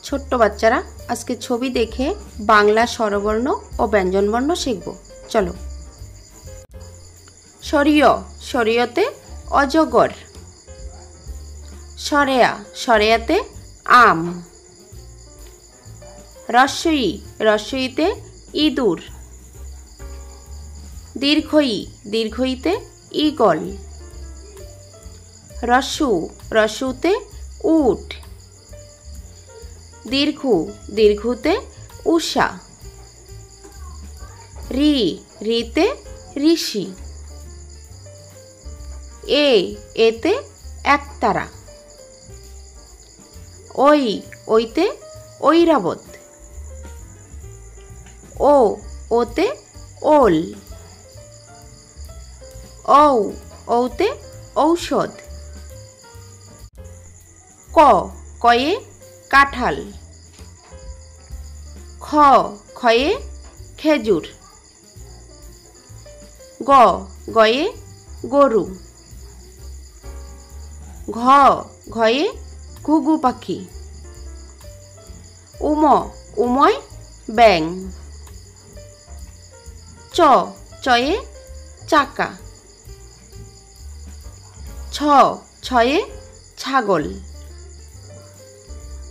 ছোট্ট বাচ্চারা আজকে ছবি দেখে বাংলা স্বরবর্ণ ও ব্যঞ্জনবর্ণ শিখব। চলো। সরিয়, সরিয়তে অজগর। সরেয়া, সরেয়াতে আম। রস্বই, রস্বইতে ইঁদুর। দীর্ঘই, দীর্ঘইতে ঈগল। রস্যু, রস্যুতে উট। দীর্ঘু, দীর্ঘুতে উষা। রি, রিতে ঋষি। এতে একতারা। ওই, ওইতে ঐরাবত। ওতে ওল। ওতে ঔষধ। কয়ে কাঁঠাল। খয়ে খেজুর। গয়ে গরু। ঘয়ে ঘুঘু পাখি। উময় ব্যাং। চয়ে চাকা। ছয়ে ছাগল।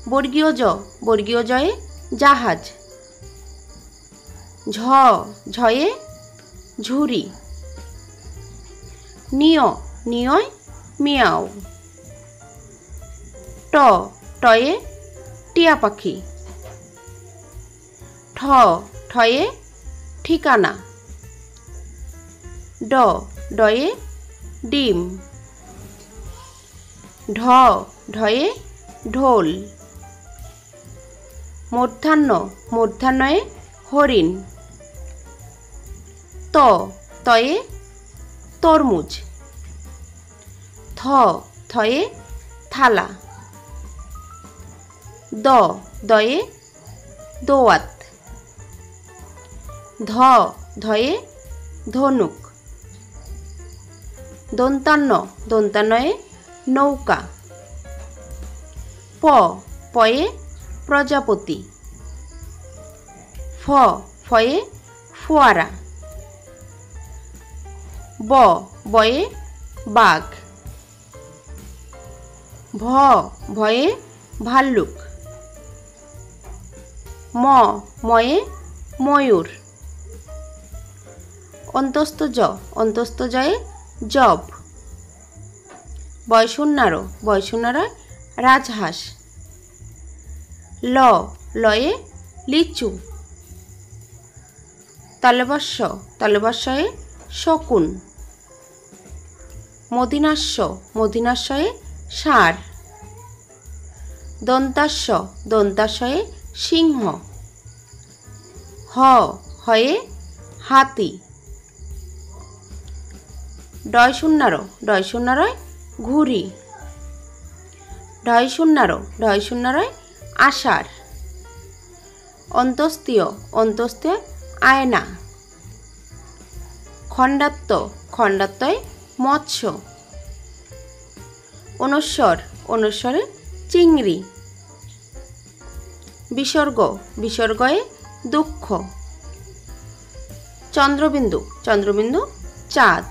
বর্গীয় জয়ে জাহাজ। ঝয়ে ঝুড়ি। নিয়য় মিয়াও। টয়ে টিয়া পাখি। ঠয়ে ঠিকানা। ডয়ে ডিম। ঢয়ে ঢোল। মূর্ধন্যয়ে হরিণ। তয়ে তরমুজ। থয়ে থালা। দয়ে দোয়াত। ধয়ে ধনুক। দন্তান্নয়ে নৌকা। পয়ে প্রজাপতি। ফয়ে ফোয়ারা। বয়ে বাঘ। ভয়ে ভাল্লুক। ময়ে ময়ূর। অন্তস্থ জয়ে জব। বয়শূন্যরয় রাজহাঁস। লয়ে লিচু। তালবস্যয়ে শকুন। মূর্ধন্যয়ে ষাঁড়। দন্তাস্যয়ে সিংহ। হয়ে হাতি। ডয়শূন্যরয় ঘুড়ি। ঢয়শূন্যরয় আষাঢ়। অন্তস্ত্যয় আয়না। খণ্ডাত্যয়ে মৎস্য। অনুস্বরে চিংড়ি। বিসর্গয়ে দুঃখ। চন্দ্রবিন্দু চাঁদ।